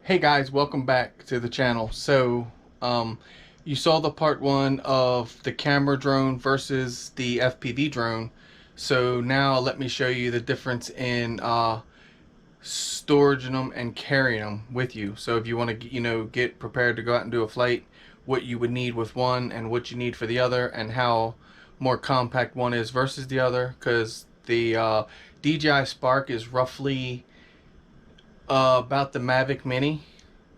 Hey guys, welcome back to the channel. You saw the part one of the camera drone versus the FPV drone. So now let me show you the difference in storing them and carrying them with you. So if you want to, get prepared to go out and do a flight, what you would need with one and what you need for the other, and how more compact one is versus the other. Because the DJI Spark is roughly about the Mavic Mini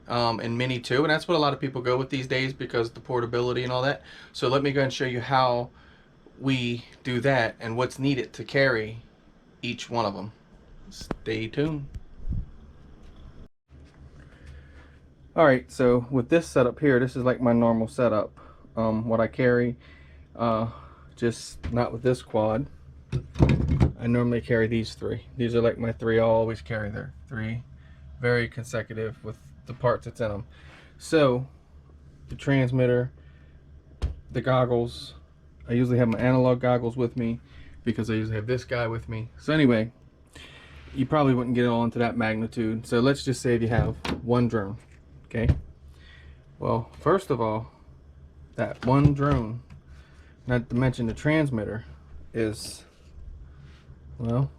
and Mini 2, and that's what a lot of people go with these days because the portability and all that. So let me go and show you how we do that and what's needed to carry each one of them. Stay tuned. Alright, so with this setup here, this is like my normal setup. What I carry, just not with this quad. I normally carry these three. These are like my three. I'll always carry there. Three very consecutive with the parts that's in them. So the transmitter, the goggles, I usually have my analog goggles with me because I usually have this guy with me. So anyway, you probably wouldn't get it all into that magnitude. So let's just say if you have one drone, okay? Well, first of all, that one drone, not to mention the transmitter, is, well,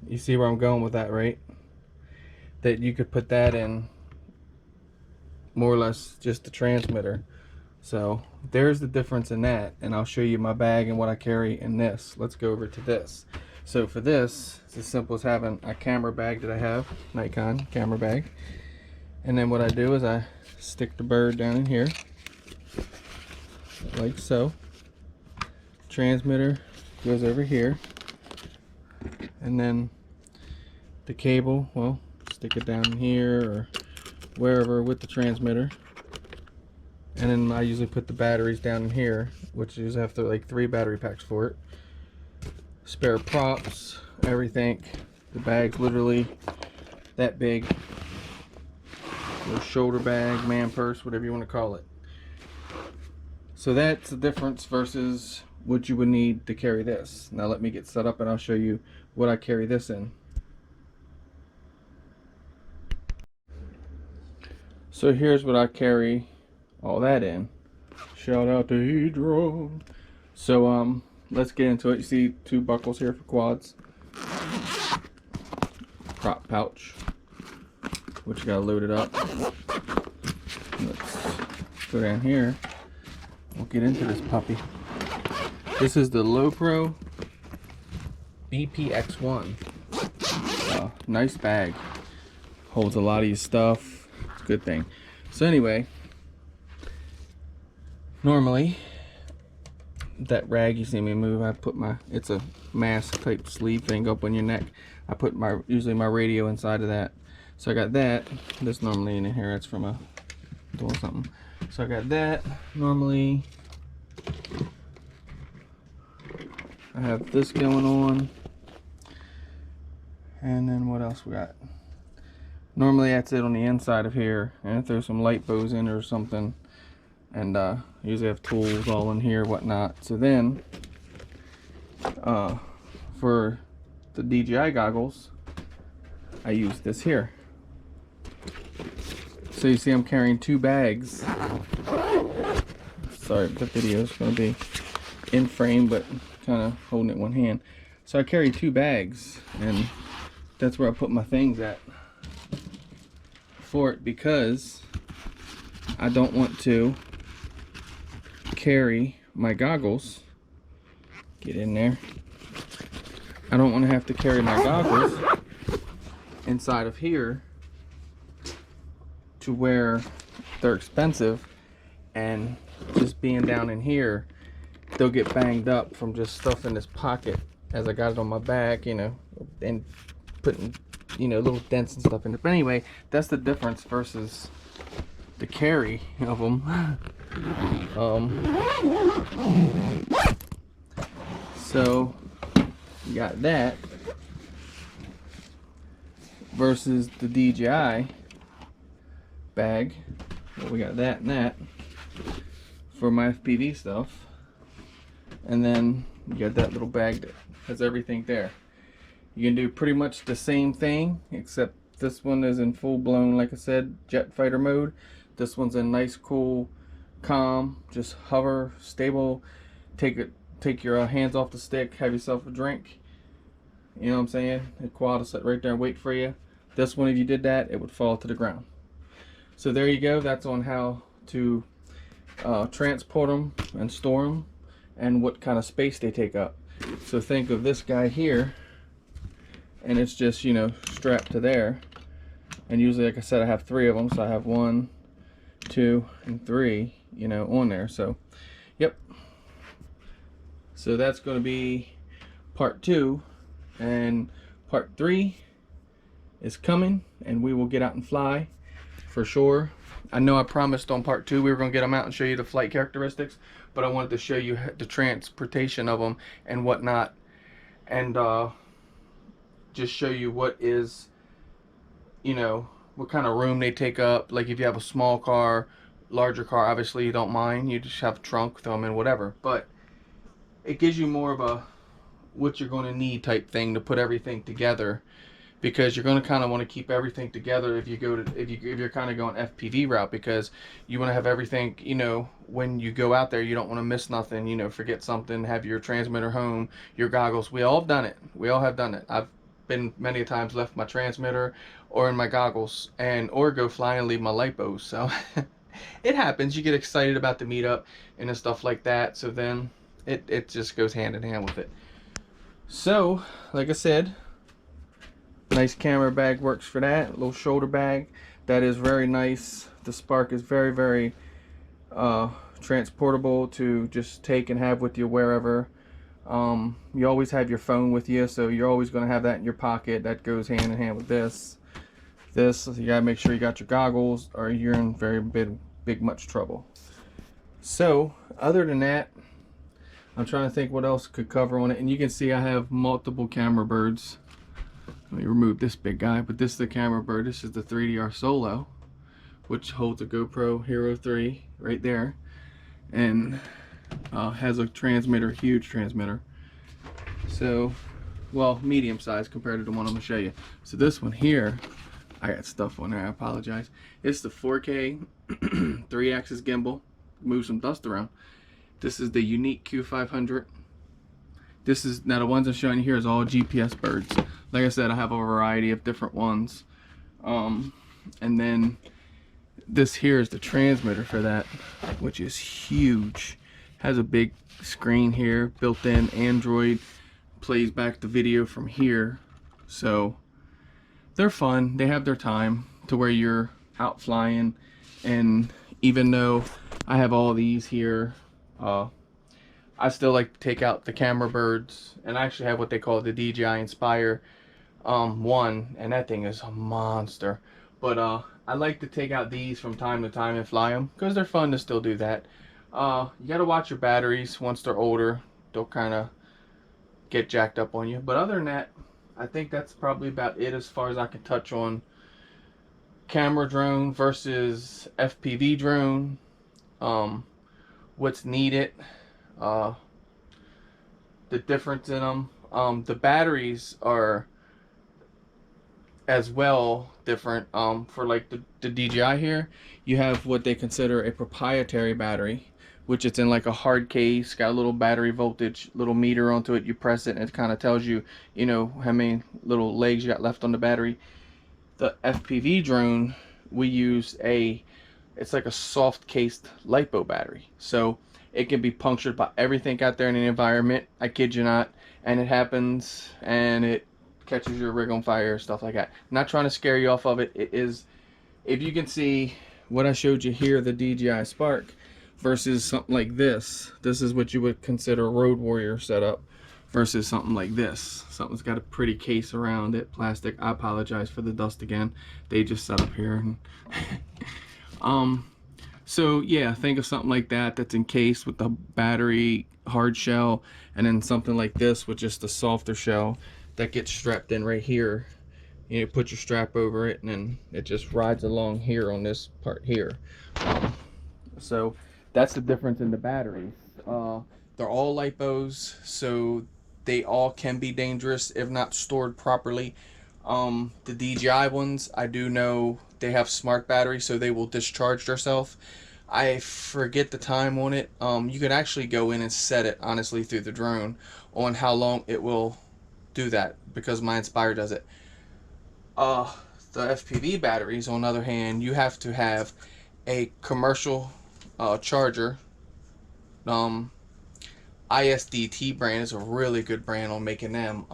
you see where I'm going with that, right? That you could put that in more or less just the transmitter. So there's the difference in that, and I'll show you my bag and what I carry in this. Let's go over to this. So for this, it's as simple as having a camera bag that I have, Nikon camera bag, and then what I do is I stick the bird down in here like so. Transmitter goes over here, and then the cable, well, stick it down here or wherever with the transmitter, and then I usually put the batteries down in here, which is after like 3 battery packs for it. Spare props, everything. The bag's literally that big. Little shoulder bag, man purse, whatever you want to call it. So that's the difference versus what you would need to carry this. Now let me get set up and I'll show you what I carry this in. So here's what I carry all that in. Shout out to E-Drone. So let's get into it. You see 2 buckles here for quads. Prop pouch, which you gotta load it up. Let's go down here. We'll get into this puppy. This is the Lowepro BPX1. Nice bag. Holds a lot of your stuff. It's a good thing. So anyway, normally that rag you see me move, I put my, it's a mask type sleeve thing up on your neck. I put my, usually my radio inside of that. So I got that. This normally in here, it's from a doing something. So I got that. Normally I have this going on, and then what else we got? Normally that's it on the inside of here, and if there's some light bows in or something, and usually have tools all in here, whatnot. So then for the DJI goggles, I use this here. So you see I'm carrying 2 bags. Sorry, the video is going to be in frame, but kind of holding it one hand. So I carry 2 bags, and that's where I put my things at for it, because I don't want to carry my goggles. Get in there. I don't want to have to carry my goggles inside of here to where they're expensive, and just being down in here, they'll get banged up from just stuff in this pocket as I got it on my back, you know, and putting, you know, little dents and stuff in it. But anyway, that's the difference versus the carry of them. So you got that versus the DJI bag. Well, we got that and that for my FPV stuff, and then you got that little bag that has everything there. You can do pretty much the same thing, except this one is in full-blown, like I said, jet fighter mode. This one's in nice, cool, calm, just hover, stable. Take your hands off the stick, have yourself a drink. You know what I'm saying? The quad will sit right there and wait for you. This one, if you did that, it would fall to the ground. So there you go. That's on how to transport them and store them and what kind of space they take up. So think of this guy here, and it's just, you know, strapped to there. And usually, like I said, I have 3 of them. So I have 1, 2, and 3, you know, on there. So, yep. So that's going to be part 2. And part 3 is coming, and we will get out and fly for sure. I know I promised on part 2 we were going to get them out and show you the flight characteristics, but I wanted to show you the transportation of them and whatnot, and just show you what is, you know, what kind of room they take up. Like if you have a small car, larger car, obviously you don't mind, you just have a trunk, throw them in, whatever. But it gives you more of a what you're going to need type thing to put everything together, because you're going to kind of want to keep everything together if you go to if you're kind of going FPV route, because you want to have everything, you know, when you go out there you don't want to miss nothing, you know, forget something, have your transmitter home, your goggles. We all have done it. We all have done it. I've been many times left my transmitter or in my goggles, and or go fly and leave my lipos. So it happens. You get excited about the meetup and stuff like that, so then it just goes hand in hand with it. So, like I said, nice camera bag works for that. A little shoulder bag that is very nice. The Spark is very, very transportable to just take and have with you wherever. You always have your phone with you, so you're always going to have that in your pocket. That goes hand in hand with this. You gotta make sure you got your goggles, or you're in very big much trouble. So, other than that, I'm trying to think what else could cover on it. And you can see I have multiple camera birds. Let me remove this big guy, but this is the camera bird. This is the 3DR Solo, which holds a GoPro Hero 3 right there, and has a transmitter, huge transmitter. So, well, medium size compared to the one I'm gonna show you. So this one here, I got stuff on there, I apologize. It's the 4K 3-axis gimbal, move some dust around. This is the Unique Q500. This is, now the ones I'm showing you here is all GPS birds. Like I said, I have a variety of different ones. And then this here is the transmitter for that, which is huge. Has a big screen here, built in Android, plays back the video from here. So they're fun, they have their time to where you're out flying. And even though I have all these here, I still like to take out the camera birds, and I actually have what they call the DJI Inspire 1, and that thing is a monster. But I like to take out these from time to time and fly them because they're fun to still do that. You got to watch your batteries. Once they're older, they'll kind of get jacked up on you. But other than that, I think that's probably about it as far as I can touch on camera drone versus FPV drone. What's needed, the difference in them. The batteries are as well different. For like the DJI here, you have what they consider a proprietary battery, which it's in like a hard case, got a little battery voltage, little meter onto it. You press it and it kind of tells you, you know, how many little legs you got left on the battery. The FPV drone, we use it's like a soft cased LiPo battery, so it can be punctured by everything out there in the environment. I kid you not. And it happens, and it catches your rig on fire, stuff like that. I'm not trying to scare you off of it. It is, if you can see what I showed you here, the DJI Spark versus something like this. This is what you would consider a Road Warrior setup versus something like this. Something's got a pretty case around it, plastic. I apologize for the dust again. They just set up here. So yeah, think of something like that that's encased with the battery hard shell, and then something like this with just a softer shell that gets strapped in right here. You put your strap over it, and then it just rides along here on this part here. So that's the difference in the batteries. They're all LiPos, so they all can be dangerous if not stored properly. The DJI ones, I do know they have smart batteries, so they will discharge themselves. I forget the time on it. You can actually go in and set it, honestly, through the drone on how long it will do that, because my Inspire does it. The FPV batteries, on the other hand, you have to have a commercial charger. ISDT brand is a really good brand on making them.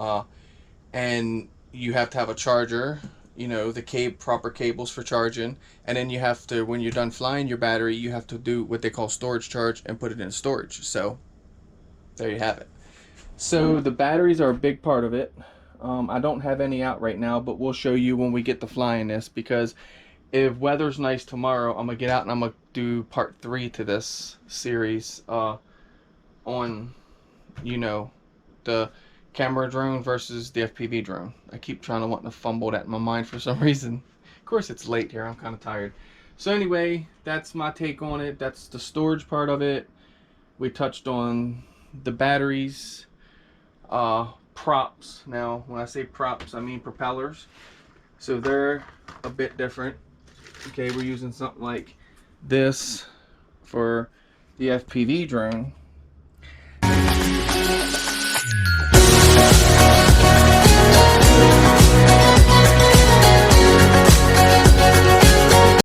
And you have to have a charger, you know, the proper cables for charging, and then you have to, when you're done flying your battery, you have to do what they call storage charge and put it in storage. So there you have it. So the batteries are a big part of it. I don't have any out right now, but we'll show you when we get to flying this, because if weather's nice tomorrow, I'm gonna get out and I'm gonna do part 3 to this series on, you know, the camera drone versus the FPV drone. I keep trying to want to fumble that in my mind for some reason. Of course, it's late here. I'm kind of tired. So anyway, that's my take on it. That's the storage part of it. We touched on the batteries, props. Now, when I say props, I mean propellers. So they're a bit different. Okay, we're using something like this for the FPV drone.